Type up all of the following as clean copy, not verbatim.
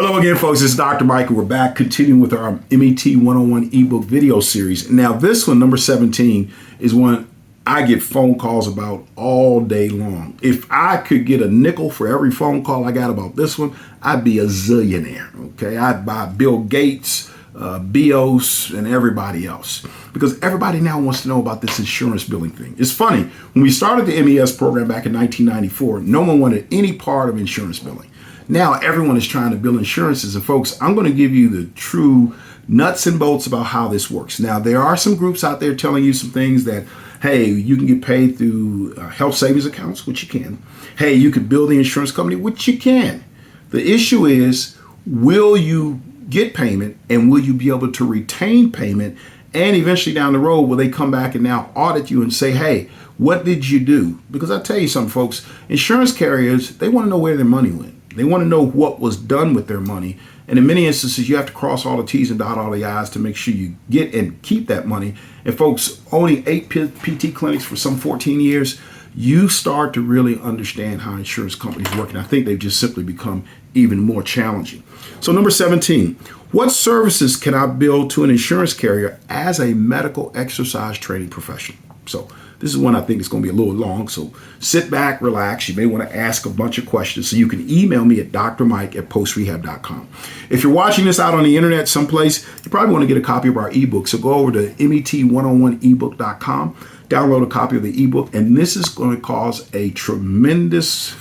Hello again, folks. It's Dr. Mike, and we're back continuing with our MET 101 ebook video series. Now, this one, number 17, is one I get phone calls about all day long. If I could get a nickel for every phone call I got about this one, I'd be a zillionaire. Okay, I'd buy Bill Gates, Bios, and everybody else, because everybody now wants to know about this insurance billing thing. It's funny, when we started the MES program back in 1994, no one wanted any part of insurance billing. Now everyone is trying to bill insurances, and folks, I'm going to give you the true nuts and bolts about how this works. Now, there are some groups out there telling you some things that, hey, you can get paid through health savings accounts, which you can. Hey, you can bill the insurance company, which you can. The issue is, will you get payment, and will you be able to retain payment? And eventually down the road, will they come back and now audit you and say, hey, what did you do? Because I tell you something, folks, insurance carriers, they want to know where their money went. They want to know what was done with their money. And in many instances, you have to cross all the T's and dot all the I's to make sure you get and keep that money. And folks, owning 8 PT clinics for some 14 years, you start to really understand how insurance companies work. And I think they've just simply become even more challenging. So number 17, what services can I bill to an insurance carrier as a medical exercise training professional? So this is one I think is going to be a little long, so sit back, relax. You may want to ask a bunch of questions, so you can email me at drmike@postrehab.com. If you're watching this out on the internet someplace, you probably want to get a copy of our ebook, so go over to MET101ebook.com, download a copy of the ebook, and this is going to cause a tremendous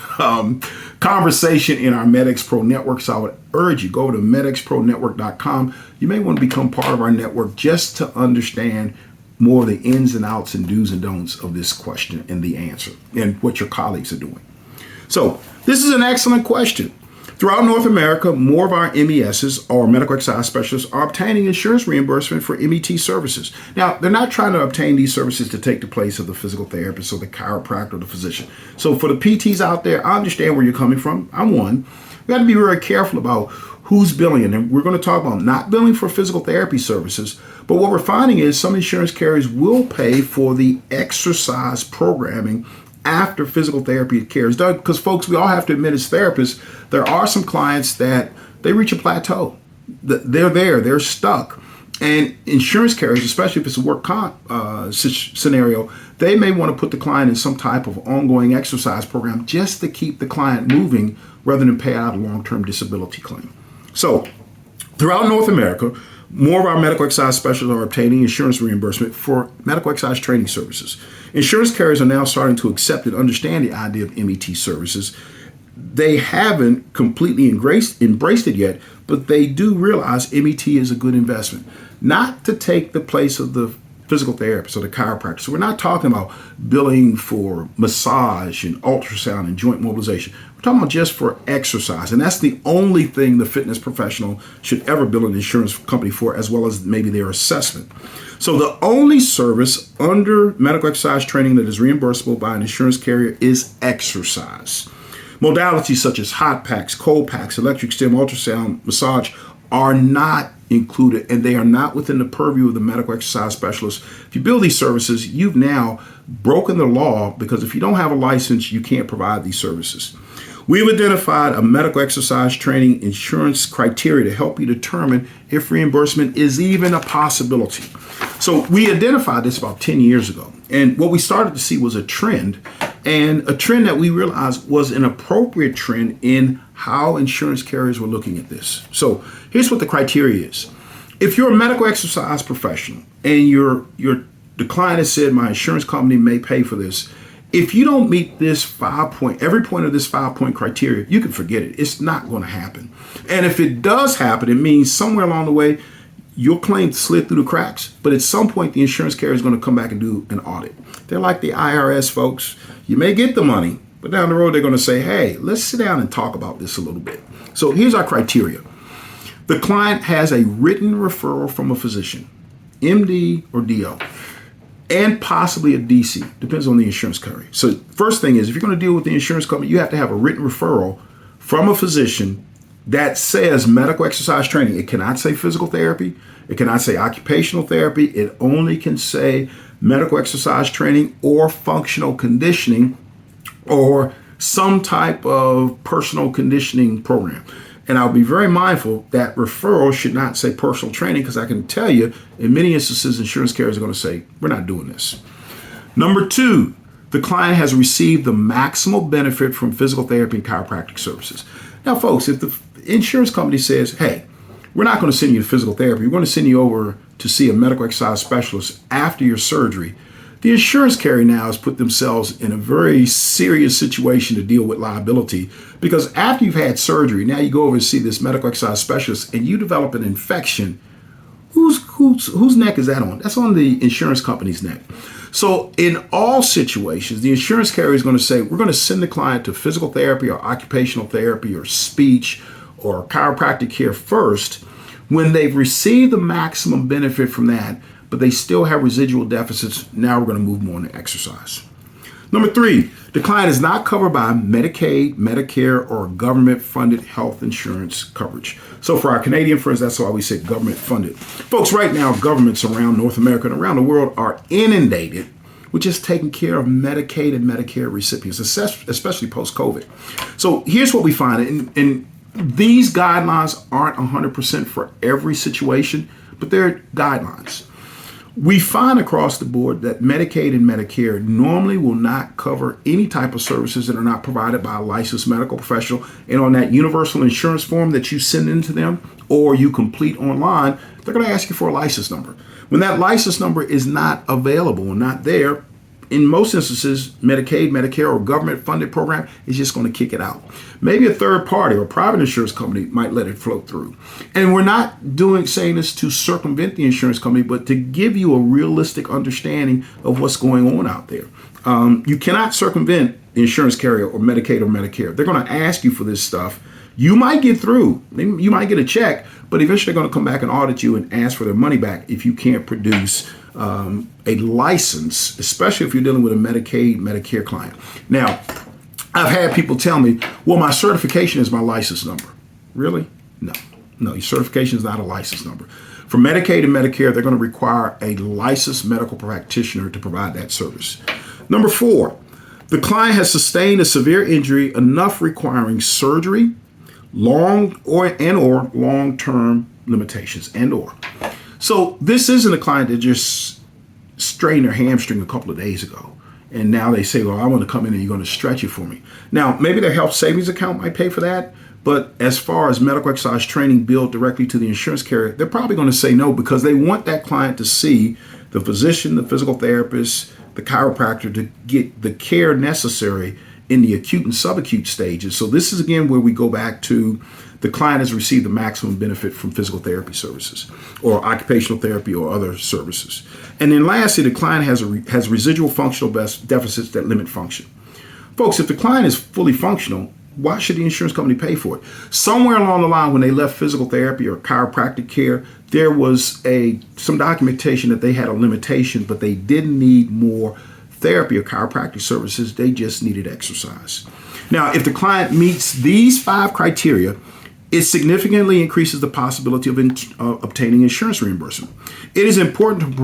conversation in our MedX Pro network, so I would urge you, go to medxpronetwork.com. You may want to become part of our network just to understand more of the ins and outs and do's and don'ts of this question and the answer and what your colleagues are doing. So this is an excellent question. Throughout North America, more of our MESs, or medical exercise specialists, are obtaining insurance reimbursement for MET services. Now, they're not trying to obtain these services to take the place of the physical therapist or the chiropractor or the physician. So for the PTs out there, I understand where you're coming from. I'm one. We got to be very careful about who's billing, and we're going to talk about not billing for physical therapy services. But what we're finding is some insurance carriers will pay for the exercise programming after physical therapy care is done. Because folks, we all have to admit as therapists, there are some clients that they reach a plateau. They're there, they're stuck. And insurance carriers, especially if it's a work comp scenario, they may want to put the client in some type of ongoing exercise program just to keep the client moving rather than pay out a long-term disability claim. So throughout North America, more of our medical exercise specialists are obtaining insurance reimbursement for medical exercise training services. Insurance carriers are now starting to accept and understand the idea of MET services. They haven't completely embraced it yet, but they do realize MET is a good investment. Not to take the place of the physical therapist or the chiropractor. So we're not talking about billing for massage and ultrasound and joint mobilization. We're talking about just for exercise. And that's the only thing the fitness professional should ever bill an insurance company for, as well as maybe their assessment. So the only service under medical exercise training that is reimbursable by an insurance carrier is exercise. Modalities such as hot packs, cold packs, electric stim, ultrasound, massage are not included, and they are not within the purview of the medical exercise specialist. If you bill these services, you've now broken the law, because if you don't have a license, you can't provide these services. We've identified a medical exercise training insurance criteria to help you determine if reimbursement is even a possibility. So we identified this about 10 years ago. And what we started to see was a trend, and a trend that we realized was an appropriate trend in how insurance carriers were looking at this. So here's what the criteria is. If you're a medical exercise professional and the client has said my insurance company may pay for this, if you don't meet this every point of this 5-point criteria, you can forget it. It's not going to happen. And if it does happen, it means somewhere along the way, your claim slid through the cracks, but at some point the insurance carrier is going to come back and do an audit. They're like the IRS, folks. You may get the money, but down the road they're going to say, hey, let's sit down and talk about this a little bit. So here's our criteria. The client has a written referral from a physician, MD or DO, and possibly a DC, depends on the insurance carrier. So first thing is, if you're going to deal with the insurance company, you have to have a written referral from a physician that says medical exercise training. It cannot say physical therapy. It cannot say occupational therapy. It only can say medical exercise training or functional conditioning or some type of personal conditioning program. And I'll be very mindful that referral should not say personal training, because I can tell you in many instances, insurance carriers are going to say, we're not doing this. Number 2, the client has received the maximal benefit from physical therapy and chiropractic services. Now, folks, if the insurance company says, hey, we're not going to send you to physical therapy, we're going to send you over to see a medical exercise specialist after your surgery, the insurance carrier now has put themselves in a very serious situation to deal with liability, because after you've had surgery, now you go over and see this medical exercise specialist and you develop an infection. Whose neck is that on? That's on the insurance company's neck. So in all situations, the insurance carrier is going to say, we're going to send the client to physical therapy or occupational therapy or speech or chiropractic care first when they've received the maximum benefit from that, but they still have residual deficits. Now we're going to move them on to exercise. Number 3, the client is not covered by Medicaid, Medicare, or government-funded health insurance coverage. So for our Canadian friends, that's why we say government-funded. Folks, right now, governments around North America and around the world are inundated with just taking care of Medicaid and Medicare recipients, especially post-COVID. So here's what we find, and these guidelines aren't 100% for every situation, but they're guidelines. We find across the board that Medicaid and Medicare normally will not cover any type of services that are not provided by a licensed medical professional. And on that universal insurance form that you send into them or you complete online, they're going to ask you for a license number. When that license number is not available and not there, in most instances, Medicaid, Medicare, or government-funded program is just going to kick it out. Maybe a third party or private insurance company might let it float through. And we're not saying this to circumvent the insurance company, but to give you a realistic understanding of what's going on out there. You cannot circumvent the insurance carrier or Medicaid or Medicare. They're going to ask you for this stuff. You might get through. You might get a check, but eventually they're going to come back and audit you and ask for their money back if you can't produce a license, especially if you're dealing with a Medicaid, Medicare client. Now, I've had people tell me, well, my certification is my license number. Really? No, your certification is not a license number. For Medicaid and Medicare, they're going to require a licensed medical practitioner to provide that service. Number 4, the client has sustained a severe injury enough requiring surgery, long-term limitations, So this isn't a client that just strained their hamstring a couple of days ago, and now they say, well, I want to come in and you're going to stretch it for me. Now, maybe their health savings account might pay for that, but as far as medical exercise training billed directly to the insurance carrier, they're probably going to say no, because they want that client to see the physician, the physical therapist, the chiropractor to get the care necessary in the acute and subacute stages. So this is, again, where we go back to the client has received the maximum benefit from physical therapy services or occupational therapy or other services. And then lastly, the client has residual functional deficits that limit function. Folks, if the client is fully functional, why should the insurance company pay for it? Somewhere along the line when they left physical therapy or chiropractic care, there was some documentation that they had a limitation, but they didn't need more therapy or chiropractic services. They just needed exercise. Now, if the client meets these 5 criteria, it significantly increases the possibility of obtaining insurance reimbursement. It is important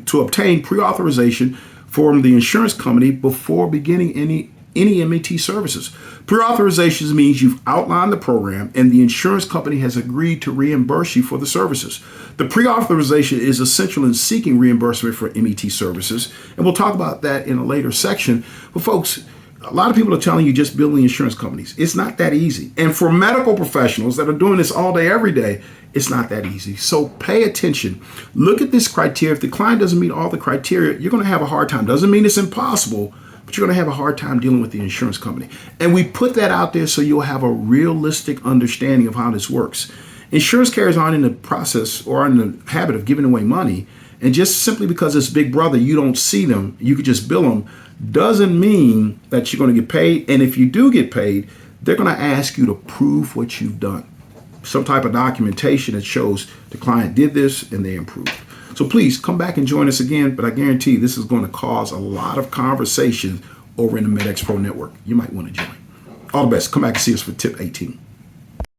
to obtain pre-authorization from the insurance company before beginning any MET services. Pre-authorization means you've outlined the program and the insurance company has agreed to reimburse you for the services. The pre-authorization is essential in seeking reimbursement for MET services, and we'll talk about that in a later section. But folks, a lot of people are telling you just bill the insurance companies. It's not that easy. And for medical professionals that are doing this all day, every day, it's not that easy. So pay attention. Look at this criteria. If the client doesn't meet all the criteria, you're going to have a hard time. Doesn't mean it's impossible, but you're going to have a hard time dealing with the insurance company. And we put that out there so you'll have a realistic understanding of how this works. Insurance carriers aren't in the process or in the habit of giving away money. And just simply because it's Big Brother, you don't see them, you could just bill them, doesn't mean that you're going to get paid. And if you do get paid, they're going to ask you to prove what you've done. Some type of documentation that shows the client did this and they improved. So please come back and join us again. But I guarantee this is going to cause a lot of conversation over in the MedX Pro Network. You might want to join. All the best. Come back and see us for tip 18.